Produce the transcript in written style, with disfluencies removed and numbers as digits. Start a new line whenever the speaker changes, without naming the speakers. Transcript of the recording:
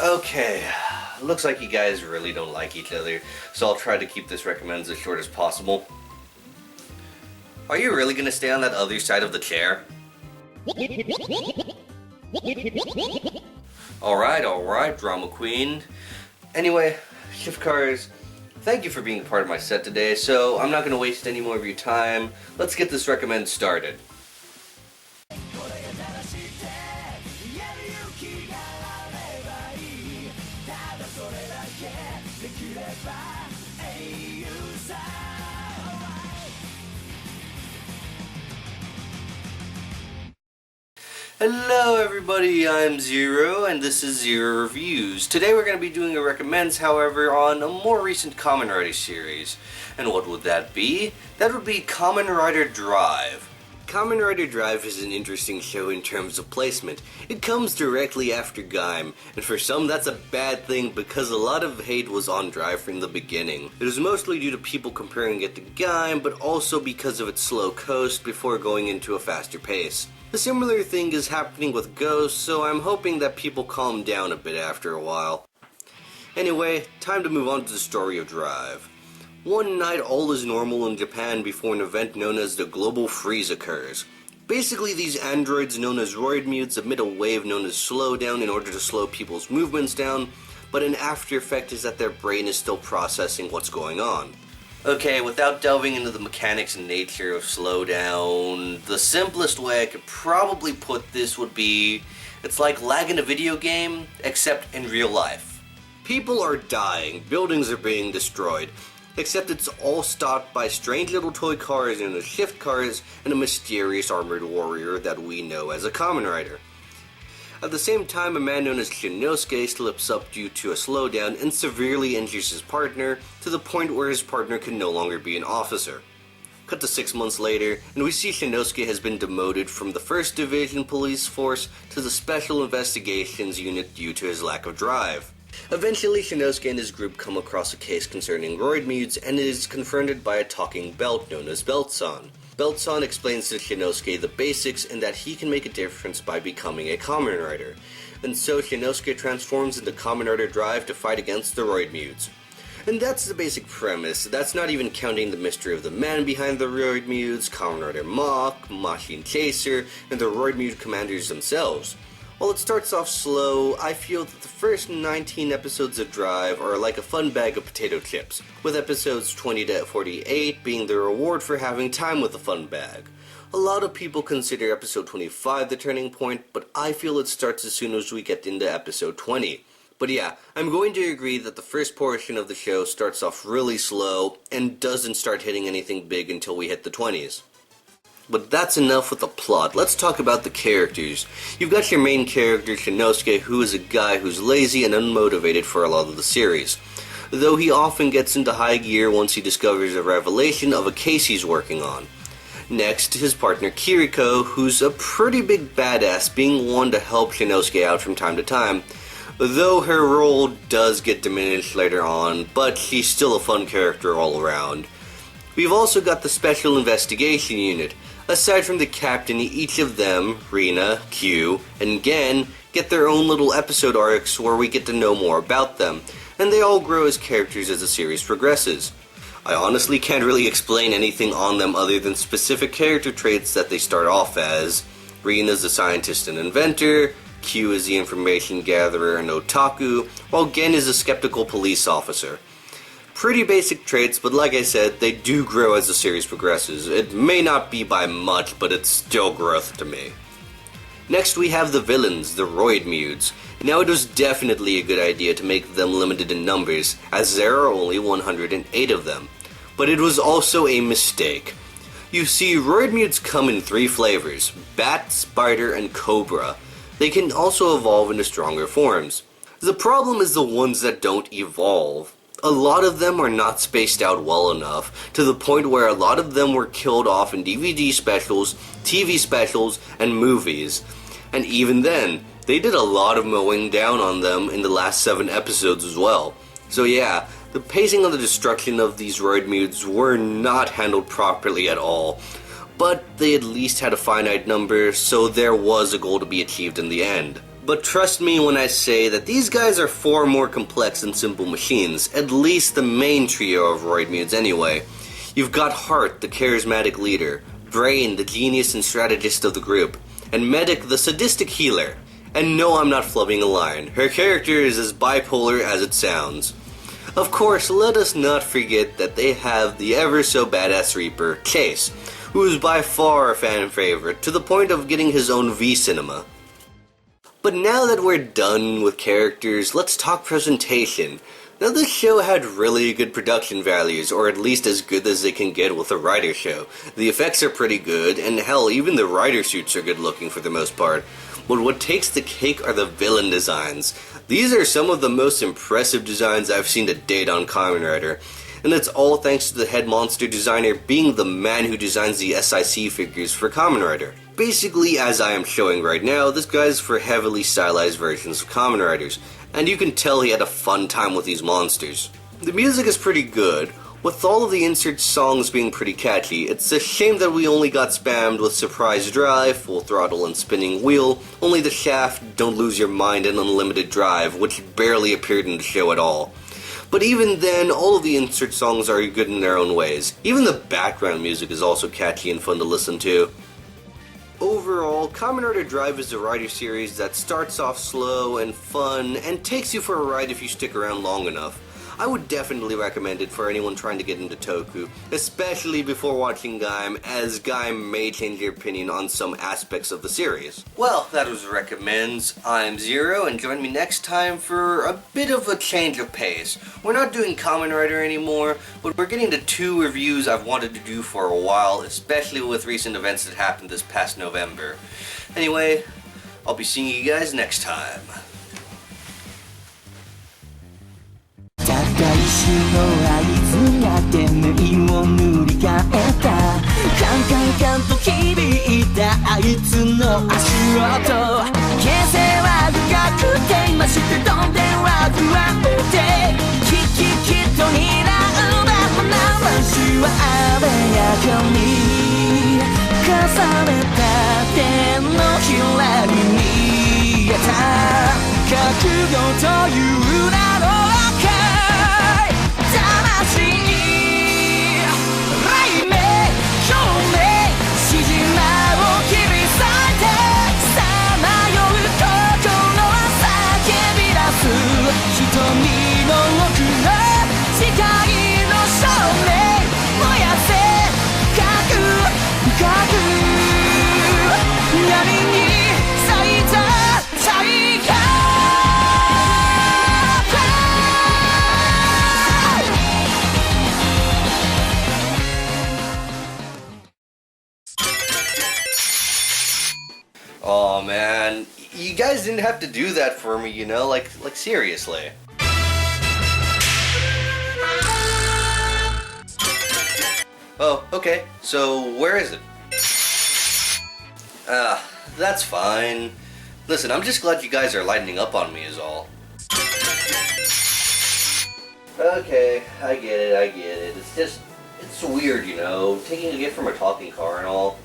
Okay, looks like you guys really don't like each other, so I'll try to keep this recommends as short as possible. Are you really gonna stay on that other side of the chair? Alright, drama queen. Anyway, shift cars, thank you for being a part of my set today, so I'm not gonna waste any more of your time. Let's get this recommend started. Hello everybody, I'm Zero, and this is Zero Reviews. Today we're going to be doing a recommends, however, on a more recent Kamen Rider series. And what would that be? That would be Kamen Rider Drive. Kamen Rider Drive is an interesting show in terms of placement. It comes directly after Gaim, and for some that's a bad thing because a lot of hate was on Drive from the beginning. It was mostly due to people comparing it to Gaim, but also because of its slow coast before going into a faster pace. A similar thing is happening with Ghost, so I'm hoping that people calm down a bit after a while. Anyway, time to move on to the story of Drive. One night all is normal in Japan before an event known as the Global Freeze occurs. Basically, these androids known as Roid Mutes emit a wave known as slowdown in order to slow people's movements down, but an after effect is that their brain is still processing what's going on. Okay, without delving into the mechanics and nature of slowdown, the simplest way I could probably put this would be, it's like lag in a video game, except in real life. People are dying, buildings are being destroyed, except it's all stopped by strange little toy cars known as shift cars and a mysterious armored warrior that we know as a Kamen Rider. At the same time, a man known as Shinosuke slips up due to a slowdown and severely injures his partner to the point where his partner can no longer be an officer. Cut to 6 months later, and we see Shinosuke has been demoted from the 1st Division Police Force to the Special Investigations Unit due to his lack of drive. Eventually, Shinosuke and his group come across a case concerning Roid Mutes and is confronted by a talking belt known as Belt-san. Belt-san explains to Shinosuke the basics and that he can make a difference by becoming a Kamen Rider. And so Shinosuke transforms into Kamen Rider Drive to fight against the Roid Mutes. And that's the basic premise. That's not even counting the mystery of the man behind the Roid Mutes, Kamen Rider Mach, Machine Chaser, and the Roid Mute commanders themselves. While it starts off slow, I feel that the first 19 episodes of Drive are like a fun bag of potato chips, with episodes 20 to 48 being the reward for having time with the fun bag. A lot of people consider episode 25 the turning point, but I feel it starts as soon as we get into episode 20. But yeah, I'm going to agree that the first portion of the show starts off really slow and doesn't start hitting anything big until we hit the 20s. But that's enough with the plot. Let's talk about the characters. You've got your main character, Shinosuke, who is a guy who's lazy and unmotivated for a lot of the series, though he often gets into high gear once he discovers a revelation of a case he's working on. Next, his partner Kiriko, who's a pretty big badass, being one to help Shinosuke out from time to time, though her role does get diminished later on, but she's still a fun character all around. We've also got the Special Investigation Unit. Aside from the captain, each of them, Rina, Q, and Gen, get their own little episode arcs where we get to know more about them, and they all grow as characters as the series progresses. I honestly can't really explain anything on them other than specific character traits that they start off as. Rina's the scientist and inventor, Q is the information gatherer and otaku, while Gen is a skeptical police officer. Pretty basic traits, but like I said, they do grow as the series progresses. It may not be by much, but it's still growth to me. Next we have the villains, the Roid Mutes. Now it was definitely a good idea to make them limited in numbers, as there are only 108 of them. But it was also a mistake. You see, Roid Mutes come in 3 flavors, Bat, Spider, and Cobra. They can also evolve into stronger forms. The problem is the ones that don't evolve. A lot of them are not spaced out well enough, to the point where a lot of them were killed off in DVD specials, TV specials, and movies. And even then, they did a lot of mowing down on them in the last 7 episodes as well. So yeah, the pacing of the destruction of these Roid Mutes were not handled properly at all. But they at least had a finite number, so there was a goal to be achieved in the end. But trust me when I say that these guys are far more complex than simple machines, at least the main trio of Roidmudes anyway. You've got Heart, the charismatic leader, Brain, the genius and strategist of the group, and Medic, the sadistic healer. And no, I'm not flubbing a line. Her character is as bipolar as it sounds. Of course, let us not forget that they have the ever so badass Reaper, Chase, who is by far a fan favorite, to the point of getting his own V-cinema. But now that we're done with characters, let's talk presentation. Now this show had really good production values, or at least as good as they can get with a rider show. The effects are pretty good, and hell, even the rider suits are good looking for the most part. But what takes the cake are the villain designs. These are some of the most impressive designs I've seen to date on Kamen Rider. And it's all thanks to the head monster designer being the man who designs the SIC figures for Kamen Rider. Basically, as I am showing right now, this guy's for heavily stylized versions of Kamen Riders, and you can tell he had a fun time with these monsters. The music is pretty good, with all of the insert songs being pretty catchy. It's a shame that we only got spammed with Surprise Drive, Full Throttle and Spinning Wheel, only the Shaft, Don't Lose Your Mind and Unlimited Drive, which barely appeared in the show at all. But even then, all of the insert songs are good in their own ways. Even the background music is also catchy and fun to listen to. Overall, Kamen Rider Drive is a rider series that starts off slow and fun and takes you for a ride if you stick around long enough. I would definitely recommend it for anyone trying to get into Toku, especially before watching Gaim, as Gaim may change your opinion on some aspects of the series. Well, that was Recommends. I'm Zero, and join me next time for a bit of a change of pace. We're not doing Kamen Rider anymore, but we're getting to 2 reviews I've wanted to do for a while, especially with recent events that happened this past November. Anyway, I'll be seeing you guys next time.
一瞬の合図が手縫を塗り替えたカンカンカンと響いたあいつの足音形勢は深くて今してどんでは不安でキキキと睨んだ花橋はあでやかに重ねた手のひらに見えた覚悟という名の 瞳の奥の誓いの照明燃やせ深く深く闇に咲いた彩花
Oh man, you guys didn't have to do that for me, you know, like seriously. Oh, okay, so where is it? That's fine. Listen, I'm just glad you guys are lightening up on me is all. Okay, I get it. It's weird, you know, taking a gift from a talking car and all.